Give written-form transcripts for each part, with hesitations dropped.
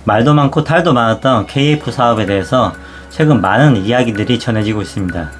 말도 많고 탈도 많았던 KF 사업에 대해서 최근 많은 이야기들이 전해지고 있습니다.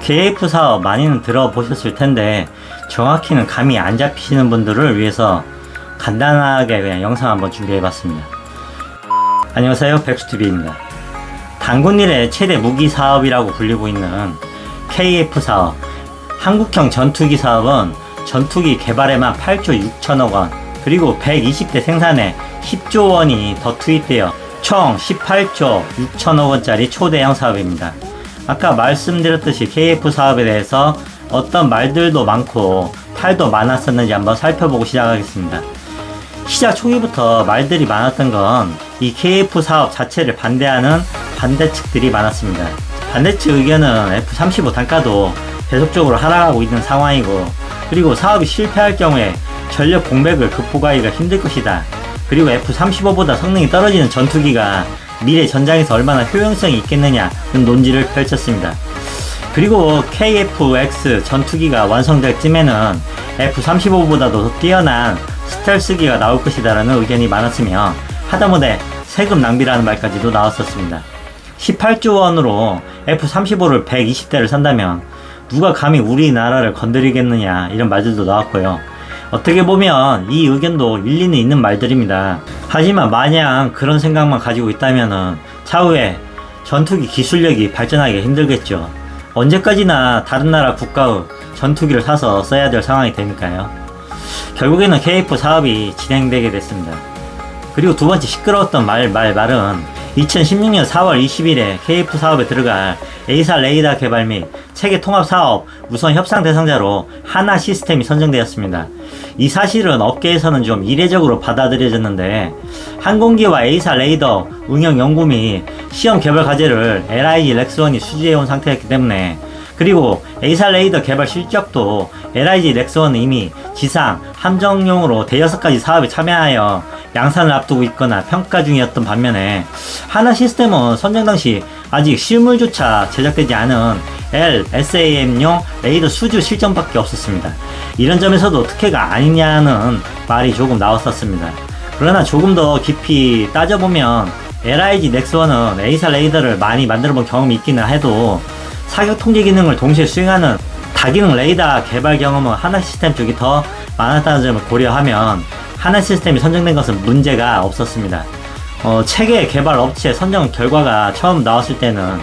KF 사업 많이는 들어보셨을 텐데 정확히는 감이 안 잡히시는 분들을 위해서 간단하게 그냥 영상 한번 준비해봤습니다. 안녕하세요, 백수TV입니다. 단군일의 최대 무기 사업이라고 불리고 있는 KF 사업, 한국형 전투기 사업은 전투기 개발에만 8조 6천억 원, 그리고 120대 생산에 10조 원이 더 투입되어 총 18조 6천억 원짜리 초대형 사업입니다. 아까 말씀드렸듯이 KF 사업에 대해서 어떤 말들도 많고 탈도 많았었는지 한번 살펴보고 시작하겠습니다. 시작 초기부터 말들이 많았던 건 이 KF 사업 자체를 반대하는 반대측들이 많았습니다. 반대측 의견은 F-35 단가도 계속적으로 하락하고 있는 상황이고, 그리고 사업이 실패할 경우에 전력 공백을 극복하기가 힘들 것이다. 그리고 F-35보다 성능이 떨어지는 전투기가 미래 전장에서 얼마나 효용성이 있겠느냐는 논지를 펼쳤습니다. 그리고 KF-X 전투기가 완성될 쯤에는 F-35보다도 더 뛰어난 스텔스기가 나올 것이다라는 의견이 많았으며, 하다못해 세금 낭비라는 말까지도 나왔었습니다. 18조 원으로 F-35를 120대를 산다면 누가 감히 우리나라를 건드리겠느냐, 이런 말들도 나왔고요. 어떻게 보면 이 의견도 일리는 있는 말들입니다. 하지만 마냥 그런 생각만 가지고 있다면 차후에 전투기 기술력이 발전하기가 힘들겠죠. 언제까지나 다른 나라 국가의 전투기를 사서 써야 될 상황이 되니까요. 결국에는 KF 사업이 진행되게 됐습니다. 그리고 두 번째 시끄러웠던 말은 2016년 4월 20일에 KF 사업에 들어갈 A사 레이더 개발 및 체계 통합 사업 우선 협상 대상자로 하나 시스템이 선정되었습니다. 이 사실은 업계에서는 좀 이례적으로 받아들여졌는데, 항공기와 A사 레이더 응용 연구 및 시험 개발 과제를 LIG 렉스원이 수주해온 상태였기 때문에, 그리고 A사 레이더 개발 실적도 LIG 렉스원은 이미 지상, 함정용으로 대여섯 가지 사업에 참여하여 양산을 앞두고 있거나 평가 중이었던 반면에, 하나 시스템은 선정 당시 아직 실물조차 제작되지 않은 LSAM용 레이더 수주 실전밖에 없었습니다. 이런 점에서도 특혜가 아니냐는 말이 조금 나왔었습니다. 그러나 조금 더 깊이 따져보면 LIG 넥스원은 A사 레이더를 많이 만들어본 경험이 있기는 해도 사격 통제 기능을 동시에 수행하는 다기능 레이더 개발 경험은 하나 시스템 쪽이 더 많았다는 점을 고려하면 하나 시스템이 선정된 것은 문제가 없었습니다. 체계 개발 업체 선정 결과가 처음 나왔을 때는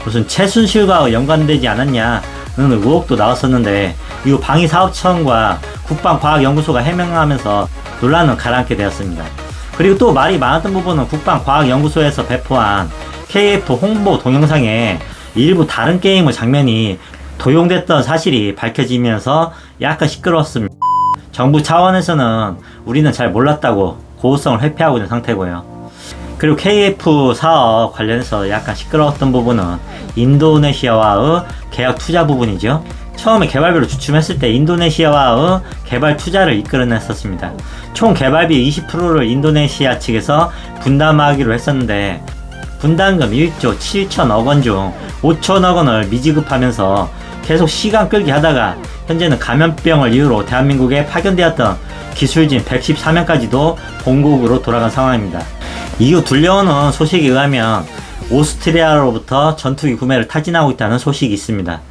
무슨 최순실과 연관되지 않았냐는 의혹도 나왔었는데, 이후 방위사업청과 국방과학연구소가 해명하면서 논란은 가라앉게 되었습니다. 그리고 또 말이 많았던 부분은 국방과학연구소에서 배포한 KF 홍보 동영상에 일부 다른 게임의 장면이 도용됐던 사실이 밝혀지면서 약간 시끄러웠습니다. 정부 차원에서는 우리는 잘 몰랐다고 고의성을 회피하고 있는 상태고요. 그리고 KF 사업 관련해서 약간 시끄러웠던 부분은 인도네시아와의 계약 투자 부분이죠. 처음에 개발비를 주춤했을 때 인도네시아와의 개발 투자를 이끌어냈었습니다. 총 개발비 20%를 인도네시아 측에서 분담하기로 했었는데, 분담금 1조 7천억 원 중 5천억 원을 미지급하면서 계속 시간 끌기 하다가 현재는 감염병을 이유로 대한민국에 파견되었던 기술진 114명까지도 본국으로 돌아간 상황입니다. 이후 들려오는 소식에 의하면 오스트리아로부터 전투기 구매를 타진하고 있다는 소식이 있습니다.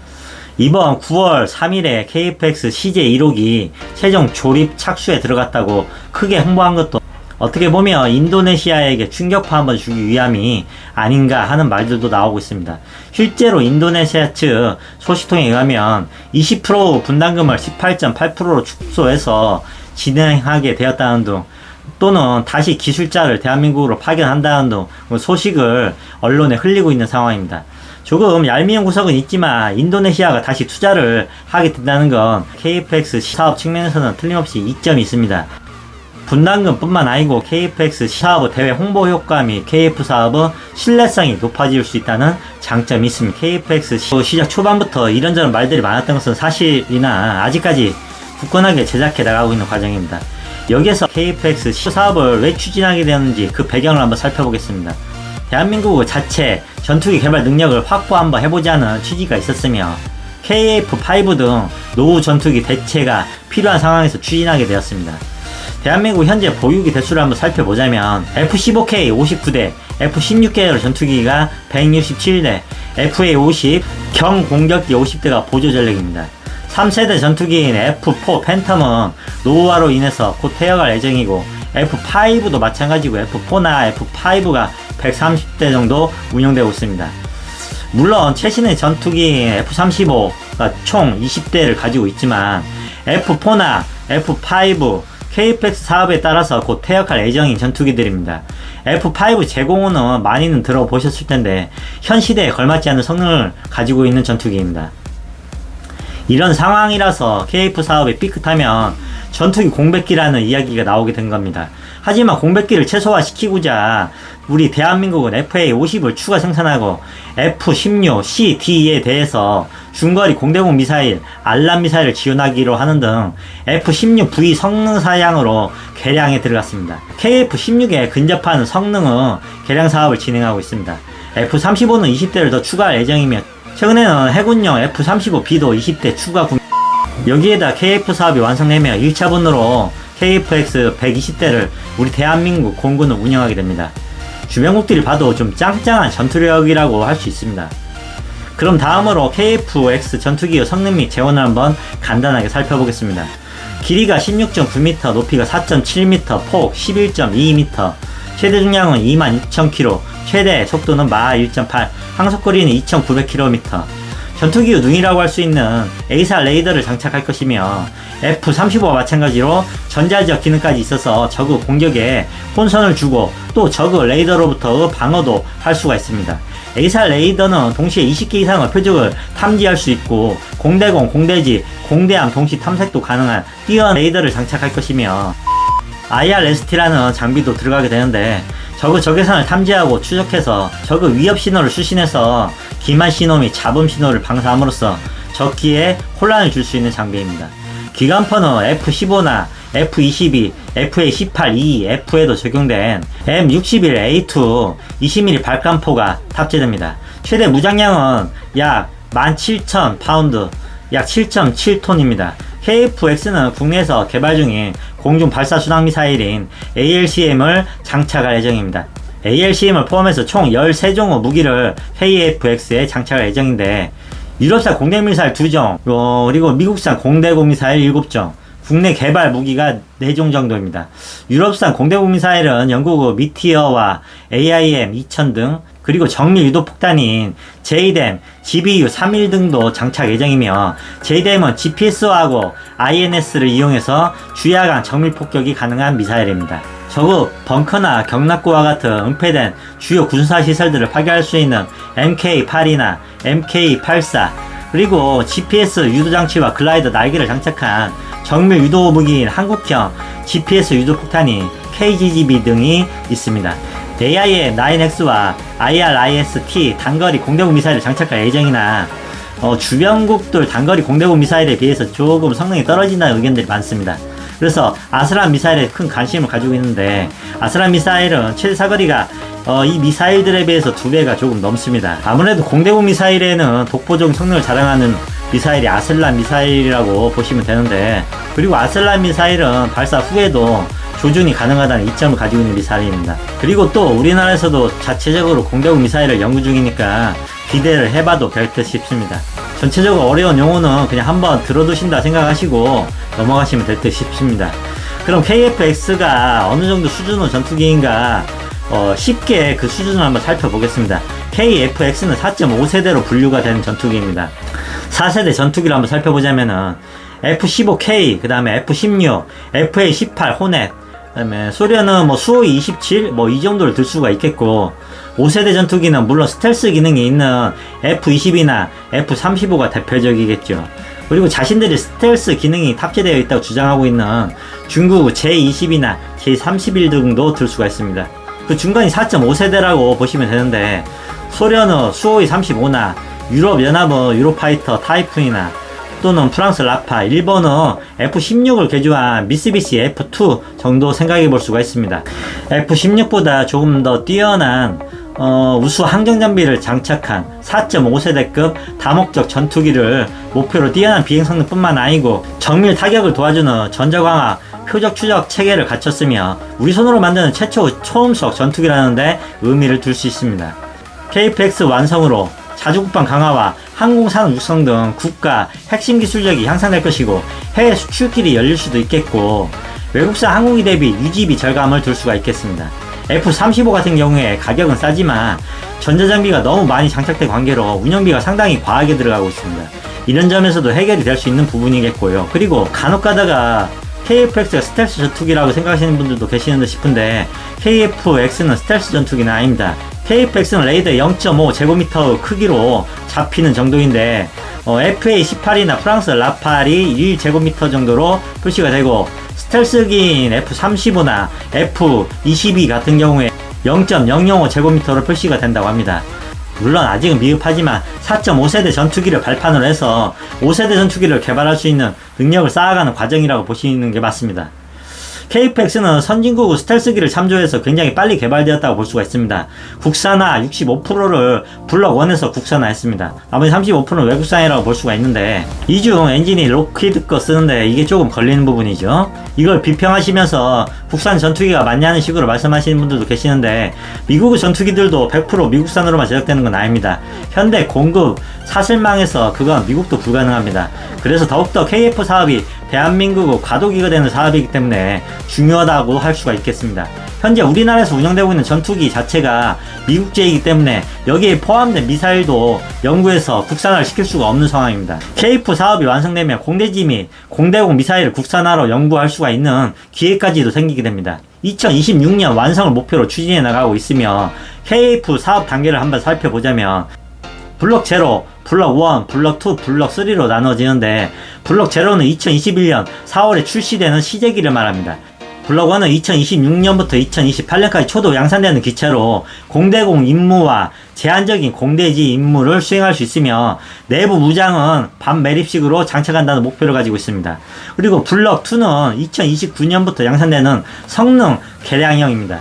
이번 9월 3일에 KF-X CJ1호기 최종 조립 착수에 들어갔다고 크게 홍보한 것도 어떻게 보면 인도네시아에게 충격파 한번 주기 위함이 아닌가 하는 말들도 나오고 있습니다. 실제로 인도네시아 측 소식통에 의하면 20% 분담금을 18.8%로 축소해서 진행하게 되었다는 등, 또는 다시 기술자를 대한민국으로 파견한다는 등 소식을 언론에 흘리고 있는 상황입니다. 조금 얄미운 구석은 있지만 인도네시아가 다시 투자를 하게 된다는 건 KF-X 사업 측면에서는 틀림없이 이점이 있습니다. 분담금 뿐만 아니고 KF-X 사업의 대외 홍보 효과 및 KF 사업의 신뢰성이 높아질 수 있다는 장점이 있습니다. KF-X 시작 초반부터 이런저런 말들이 많았던 것은 사실이나 아직까지 굳건하게 제작해 나가고 있는 과정입니다. 여기에서 KF-X 사업을 왜 추진하게 되었는지 그 배경을 한번 살펴보겠습니다. 대한민국 자체 전투기 개발 능력을 확보 한번 해보자는 취지가 있었으며, KF-5 등 노후 전투기 대체가 필요한 상황에서 추진하게 되었습니다. 대한민국 현재 보유기 대수를 한번 살펴보자면 F-15K 59대, F-16계열 전투기가 167대, FA-50 경공격기 50대가 보조 전력입니다. 3세대 전투기인 F4 팬텀은 노후화로 인해서 곧 퇴역할 예정이고, F5도 마찬가지고 F4나 F5가 130대 정도 운영되고 있습니다. 물론 최신의 전투기인 F-35가 총 20대를 가지고 있지만 F4나 F5, KF-X 사업에 따라서 곧 퇴역할 예정인 전투기들입니다. F5 제공호는 많이는 들어보셨을 텐데 현 시대에 걸맞지 않는 성능을 가지고 있는 전투기입니다. 이런 상황이라서 KF 사업이 삐끗하면 전투기 공백기라는 이야기가 나오게 된 겁니다. 하지만 공백기를 최소화시키고자 우리 대한민국은 FA-50을 추가 생산하고 F-16C, D에 대해서 중거리 공대공 미사일, 알람 미사일을 지원하기로 하는 등 F-16V 성능 사양으로 개량에 들어갔습니다. KF-16에 근접하는 성능은 개량 사업을 진행하고 있습니다. F-35는 20대를 더 추가할 예정이며 최근에는 해군용 F-35B도 20대 추가 여기에다 KF 사업이 완성되며 1차분으로 KF-X 120대를 우리 대한민국 공군은 운영하게 됩니다. 주변국들이 봐도 좀 짱짱한 전투력이라고 할 수 있습니다. 그럼 다음으로 KF-X 전투기의 성능 및 재원을 한번 간단하게 살펴보겠습니다. 길이가 16.9m, 높이가 4.7m, 폭 11.2m, 최대 중량은 22,000kg, 최대 속도는 마 1.8, 항속거리는 2,900km. 전투기의 눈이라고 할 수 있는 A사 레이더를 장착할 것이며 F-35와 마찬가지로 전자지역 기능까지 있어서 적의 공격에 혼선을 주고 또 적의 레이더로부터 방어도 할 수가 있습니다. A사 레이더는 동시에 20개 이상의 표적을 탐지할 수 있고 공대공, 공대지, 공대함 동시 탐색도 가능한 뛰어난 레이더를 장착할 것이며 IR-ST라는 장비도 들어가게 되는데 적의 적외선을 탐지하고 추적해서 적의 위협 신호를 수신해서 기만 신호 및 잡음 신호를 방사함으로써 적기에 혼란을 줄 수 있는 장비입니다. 기관포는 F-15나 F-22, FA-18E, F에도 적용된 M61A2 20mm 발艦포가 탑재됩니다. 최대 무장량은 약 17,000파운드, 약 7.7톤입니다. KF-X는 국내에서 개발 중인 공중 발사 순항 미사일인 ALCM을 장착할 예정입니다. ALCM을 포함해서 총 13종의 무기를 KF-X에 장착할 예정인데 유럽산 공대 미사일 2종, 그리고 미국산 공대공 미사일 7종, 국내 개발 무기가 4종 정도입니다. 유럽산 공대공 미사일은 영국의 미티어와 AIM-2000 등, 그리고 정밀 유도 폭탄인 JDAM, GBU-31 등도 장착 예정이며 JDAM은 GPS하고 INS를 이용해서 주야간 정밀 폭격이 가능한 미사일입니다. 적의 벙커나 경납고와 같은 은폐된 주요 군사시설들을 파괴할 수 있는 MK-82나 MK-84, 그리고 GPS 유도장치와 글라이더 날개를 장착한 정밀 유도 무기인 한국형 GPS 유도폭탄인 KGB 등이 있습니다. AIM-9X와 IRIS-T 단거리 공대공 미사일을 장착할 예정이나 주변국들 단거리 공대공 미사일에 비해서 조금 성능이 떨어진다는 의견들이 많습니다. 그래서 아스란 미사일에 큰 관심을 가지고 있는데 아스란 미사일은 최대 사거리가 이 미사일들에 비해서 2배가 조금 넘습니다. 아무래도 공대공 미사일에는 독보적인 성능을 자랑하는 미사일이 아슬란 미사일이라고 보시면 되는데, 그리고 아슬란 미사일은 발사 후에도 조준이 가능하다는 이점을 가지고 있는 미사일입니다. 그리고 또 우리나라에서도 자체적으로 공대공 미사일을 연구 중이니까 기대를 해봐도 될 듯 싶습니다. 전체적으로 어려운 용어는 그냥 한번 들어두신다 생각하시고 넘어가시면 될 듯 싶습니다. 그럼 KF-X가 어느 정도 수준의 전투기인가 쉽게 그 수준을 한번 살펴보겠습니다. KF-X는 4.5세대로 분류가 된 전투기입니다. 4세대 전투기를 한번 살펴보자면은 F-15K, 그 다음에 F-16, FA-18 호넷, 그 다음에 소련은 수호이 27, 이 정도를 들 수가 있겠고, 5세대 전투기는 물론 스텔스 기능이 있는 F-22나 F-35가 대표적이겠죠. 그리고 자신들이 스텔스 기능이 탑재되어 있다고 주장하고 있는 중국 J-20이나 J-31 등도 들 수가 있습니다. 그 중간이 4.5세대라고 보시면 되는데, 소련은 수호이 35나 유럽연합은 유로파이터 타이푼이나 또는 프랑스 라파, 일본은 F-16을 개조한 미쓰비시 F-2 정도 생각해 볼 수가 있습니다. F-16보다 조금 더 뛰어난 우수 항정 장비를 장착한 4.5세대급 다목적 전투기를 목표로 뛰어난 비행 성능뿐만 아니고 정밀 타격을 도와주는 전자광학 표적 추적 체계를 갖췄으며 우리 손으로 만드는 최초 초음속 전투기라는데 의미를 둘 수 있습니다. KF-X 완성으로 자주국방 강화와 항공산업 육성 등 국가 핵심 기술력이 향상될 것이고 해외 수출길이 열릴 수도 있겠고 외국산 항공기 대비 유지비 절감을 둘 수가 있겠습니다. F-35 같은 경우에 가격은 싸지만 전자장비가 너무 많이 장착된 관계로 운영비가 상당히 과하게 들어가고 있습니다. 이런 점에서도 해결이 될 수 있는 부분이겠고요. 그리고 간혹 가다가 KF-X가 스텔스 전투기라고 생각하시는 분들도 계시는 듯 싶은데 KF-X는 스텔스 전투기는 아닙니다. KF-X는 레이더 0.5제곱미터 크기로 잡히는 정도인데 FA-18이나 프랑스 라팔이 1제곱미터 정도로 표시가 되고 스텔스기인 F-35나 F-22 같은 경우에 0.005제곱미터로 표시가 된다고 합니다. 물론 아직은 미흡하지만 4.5세대 전투기를 발판으로 해서 5세대 전투기를 개발할 수 있는 능력을 쌓아가는 과정이라고 보시는 게 맞습니다. KF-X는 선진국 스텔스기를 참조해서 굉장히 빨리 개발되었다고 볼 수가 있습니다. 국산화 65%를 블록 1에서 국산화했습니다. 나머지 35%는 외국산이라고 볼 수가 있는데 이 중 엔진이 록히드 거 쓰는데 이게 조금 걸리는 부분이죠. 이걸 비평하시면서 국산 전투기가 맞냐는 식으로 말씀하시는 분들도 계시는데 미국 전투기들도 100% 미국산으로만 제작되는 건 아닙니다. 현대 공급 사슬망에서 그건 미국도 불가능합니다. 그래서 더욱더 KF 사업이 대한민국 과도기가 되는 사업이기 때문에 중요하다고 할 수가 있겠습니다. 현재 우리나라에서 운영되고 있는 전투기 자체가 미국제이기 때문에 여기에 포함된 미사일도 연구해서 국산화를 시킬 수가 없는 상황입니다. KF 사업이 완성되면 공대지 및 공대공 미사일을 국산화로 연구할 수가 있는 기회까지도 생기게 됩니다. 2026년 완성을 목표로 추진해 나가고 있으며 KF 사업 단계를 한번 살펴보자면 블록 0, 블록 1, 블록 2, 블록 3로 나눠지는데 블록 0는 2021년 4월에 출시되는 시제기를 말합니다. 블록 1은 2026년부터 2028년까지 초도 양산되는 기체로 공대공 임무와 제한적인 공대지 임무를 수행할 수 있으며 내부 무장은 반매립식으로 장착한다는 목표를 가지고 있습니다. 그리고 블록 2는 2029년부터 양산되는 성능 개량형입니다.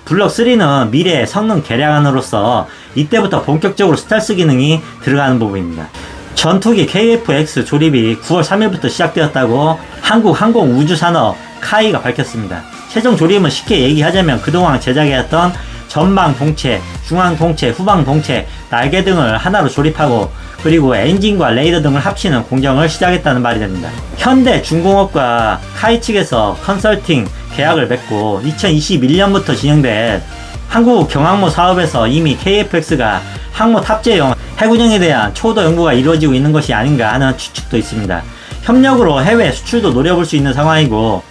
블록 3는 미래의 성능 개량안으로서 이때부터 본격적으로 스텔스 기능이 들어가는 부분입니다. 전투기 KF-X 조립이 9월 3일부터 시작되었다고 한국항공우주산업 카이가 밝혔습니다. 최종 조립은 쉽게 얘기하자면 그동안 제작해왔던 전방 동체, 중앙 동체, 후방 동체, 날개 등을 하나로 조립하고 그리고 엔진과 레이더 등을 합치는 공정을 시작했다는 말이 됩니다. 현대중공업과 카이 측에서 컨설팅 계약을 맺고 2021년부터 진행된 한국 경항모 사업에서 이미 KF-X가 항모 탑재용 해군형에 대한 초도 연구가 이루어지고 있는 것이 아닌가 하는 추측도 있습니다. 협력으로 해외 수출도 노려볼 수 있는 상황이고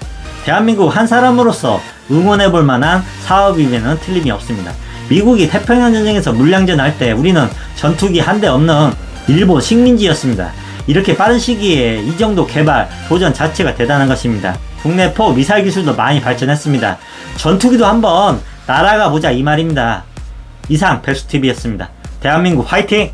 대한민국 한 사람으로서 응원해볼 만한 사업이면 틀림이 없습니다. 미국이 태평양 전쟁에서 물량전 할 때 우리는 전투기 한 대 없는 일본 식민지였습니다. 이렇게 빠른 시기에 이 정도 개발, 도전 자체가 대단한 것입니다. 국내포 미사일 기술도 많이 발전했습니다. 전투기도 한번 날아가 보자 이 말입니다. 이상 백수TV였습니다. 대한민국 화이팅!